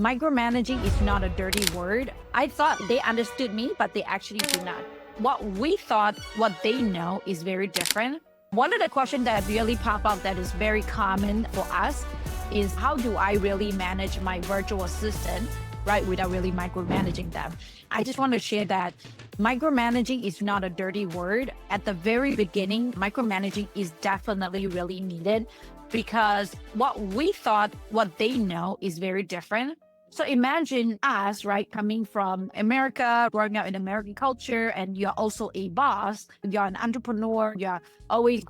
Micromanaging is not a dirty word. I thought they understood me, but they actually do not. What we thought, what they know is very different. One of the questions that really pop up that is very common for us is how do I really manage my virtual assistant, right, without really micromanaging them? I just want to share that micromanaging is not a dirty word. At the very beginning, micromanaging is definitely really needed because what we thought, what they know is very different. So imagine us, right, coming from America, growing up in American culture, and you're also a boss, you're an entrepreneur, you're always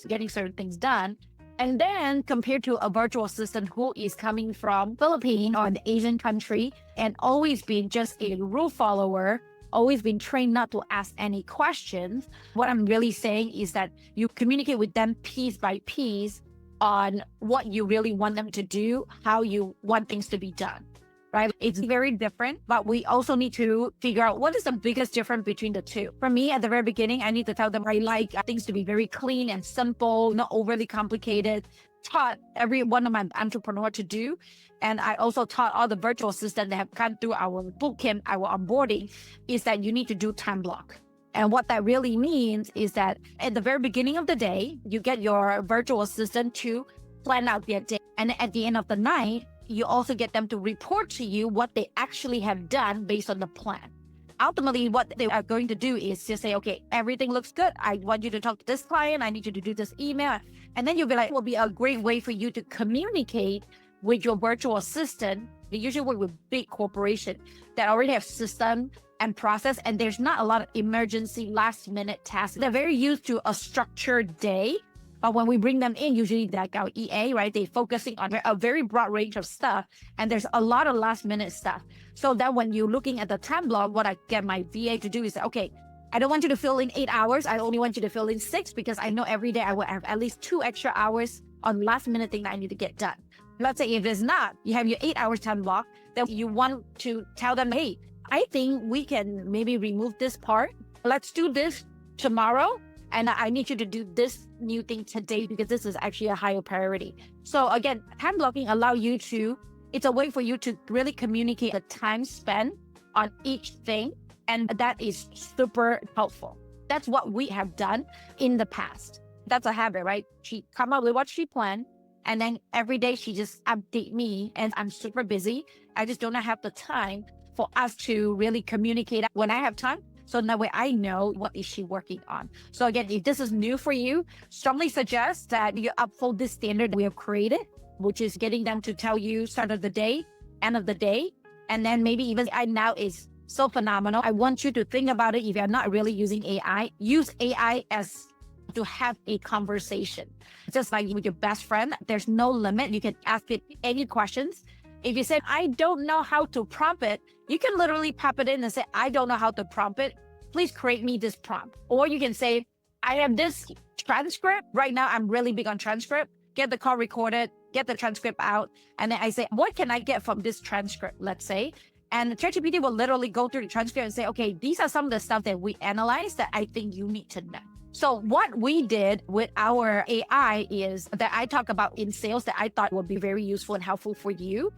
getting certain things done. And then compared to a virtual assistant who is coming from Philippines or an Asian country and always been just a rule follower, always been trained not to ask any questions, what I'm really saying is that you communicate with them piece by piece on what you really want them to do, how you want things to be done, right? It's very different, but we also need to figure out what is the biggest difference between the two. For me, at the very beginning, I need to tell them I like things to be very clean and simple, not overly complicated. Taught every one of my entrepreneur to do. And I also taught all the virtual assistants that have gone through our bootcamp, our onboarding, is that you need to do time block. And what that really means is that at the very beginning of the day, you get your virtual assistant to plan out their day. And at the end of the night, you also get them to report to you what they actually have done based on the plan. Ultimately, what they are going to do is just say, okay, everything looks good. I want you to talk to this client. I need you to do this email. And then you'll be like, it will be a great way for you to communicate with your virtual assistant. They usually work with big corporations that already have system and process, and there's not a lot of emergency last minute tasks. They're very used to a structured day. But when we bring them in, usually like our EA, right, they're focusing on a very broad range of stuff. And there's a lot of last minute stuff. So that when you're looking at the time block, what I get my VA to do is, okay, I don't want you to fill in 8 hours. I only want you to fill in 6 because I know every day I will have at least 2 extra hours on last minute thing that I need to get done. Let's say if it's not, you have your 8 hours time block, then you want to tell them, hey, I think we can maybe remove this part. Let's do this tomorrow. And I need you to do this new thing today because this is actually a higher priority. So again, time blocking it's a way for you to really communicate the time spent on each thing. And that is super helpful. That's what we have done in the past. That's a habit, right? She come up with what she planned. And then every day she just update me and I'm super busy. I just don't have the time for us to really communicate when I have time. So that way I know what is she working on. So again, if this is new for you, strongly suggest that you uphold this standard we have created, which is getting them to tell you start of the day, end of the day. And then maybe even AI now is so phenomenal. I want you to think about it. If you're not really using AI, use AI as to have a conversation. Just like with your best friend, there's no limit. You can ask it any questions. If you say, I don't know how to prompt it, you can literally pop it in and say, I don't know how to prompt it. Please create me this prompt. Or you can say, I have this transcript. Right now, I'm really big on transcript. Get the call recorded, get the transcript out. And then I say, what can I get from this transcript, let's say? And ChatGPT will literally go through the transcript and say, okay, these are some of the stuff that we analyzed that I think you need to know. So what we did with our AI is that I talk about in sales that I thought would be very useful and helpful for you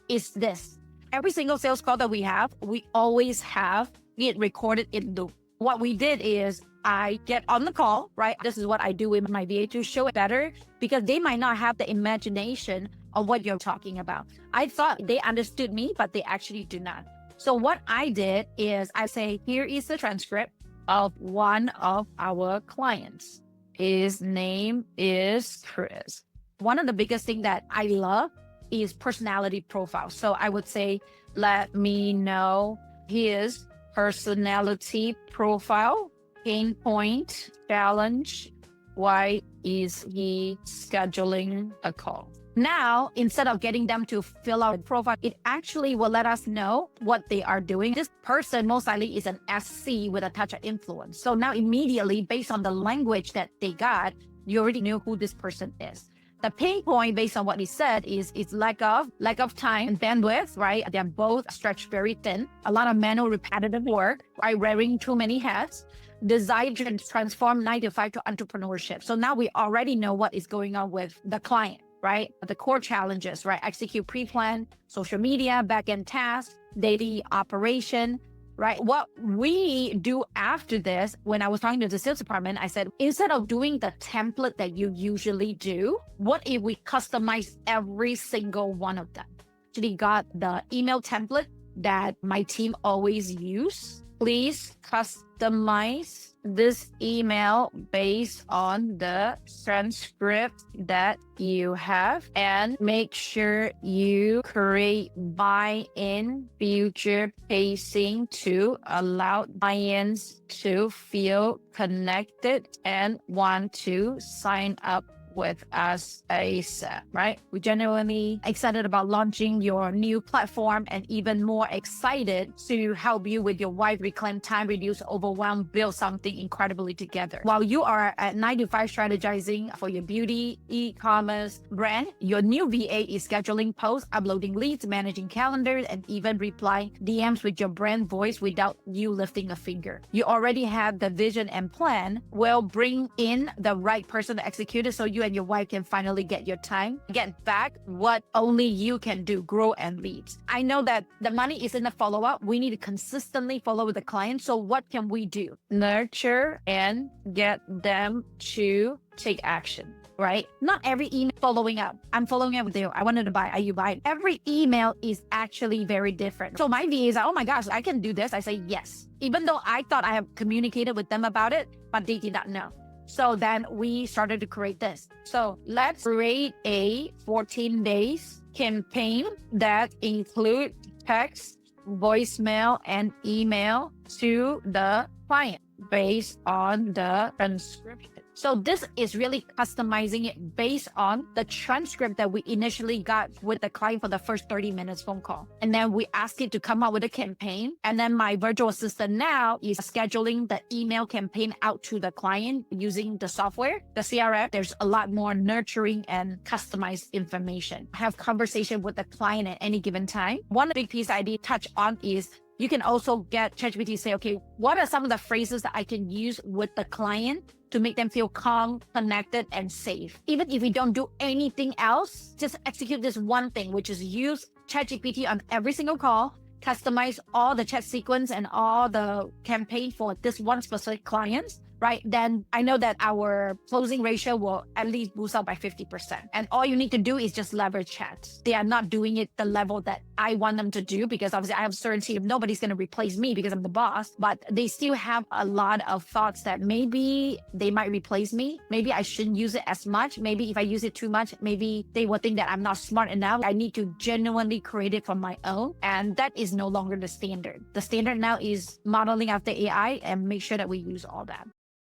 is this. Every single sales call that we have, we always have it recorded in loop. What we did is I get on the call, right? This is what I do with my VA to show it better because they might not have the imagination of what you're talking about. I thought they understood me, but they actually do not. So what I did is I say, here is the transcript of one of our clients. His name is Chris. One of the biggest things that I love is personality profile. So I would say, let me know his personality profile, pain point, challenge, why is he scheduling a call? Now, instead of getting them to fill out a profile, it actually will let us know what they are doing. This person most likely is an SC with a touch of influence. So now immediately, based on the language that they got, you already knew who this person is. The pain point, based on what he said, is lack of time and bandwidth, right? They're both stretched very thin. A lot of manual repetitive work, right? Wearing too many hats. Desire to transform 9 to 5 to entrepreneurship. So now we already know what is going on with the client. right? The core challenges, right? Execute pre-plan, social media, back-end tasks, daily operation, right? What we do after this, when I was talking to the sales department, I said, instead of doing the template that you usually do, what if we customize every single one of them? Actually got the email template that my team always use. Please customize this email based on the transcript that you have, and make sure you create buy-in future pacing to allow clients to feel connected and want to sign up with us ASAP, right? We're genuinely excited about launching your new platform, and even more excited to help you with your wife reclaim time, reduce overwhelm, build something incredibly together. While you are at 9 to 5 strategizing for your beauty e-commerce brand, your new VA is scheduling posts, uploading leads, managing calendars, and even replying DMs with your brand voice without you lifting a finger. You already have the vision and plan. Well, bring in the right person to execute it so you and your wife can finally get your time, get back what only you can do, grow and lead. I know that the money isn't a follow-up. We need to consistently follow with the client. So what can we do? Nurture and get them to take action, right? Not every email following up. I'm following up with you. I wanted to buy. Are you buying? Every email is actually very different. So my VA is like, oh my gosh, I can do this. I say yes. Even though I thought I have communicated with them about it, but they did not know. So then we started to create this. So let's create a 14 days campaign that include text, voicemail, and email to the client based on the transcription. So this is really customizing it based on the transcript that we initially got with the client for the first 30 minutes phone call. And then we ask it to come up with a campaign. And then my virtual assistant now is scheduling the email campaign out to the client using the software, the CRM. There's a lot more nurturing and customized information. Have conversation with the client at any given time. One big piece I did touch on is you can also get ChatGPT to say, okay, what are some of the phrases that I can use with the client to make them feel calm, connected, and safe? Even if we don't do anything else, just execute this one thing, which is use ChatGPT on every single call, customize all the chat sequence and all the campaign for this one specific client, right? Then I know that our closing ratio will at least boost up by 50%. And all you need to do is just leverage chat. They are not doing it the level that I want them to do, because obviously I have certainty of nobody's going to replace me because I'm the boss, but they still have a lot of thoughts that maybe they might replace me. Maybe I shouldn't use it as much. Maybe if I use it too much, maybe they will think that I'm not smart enough. I need to genuinely create it for my own. And that is no longer the standard. The standard now is modeling after AI, and make sure that we use all that.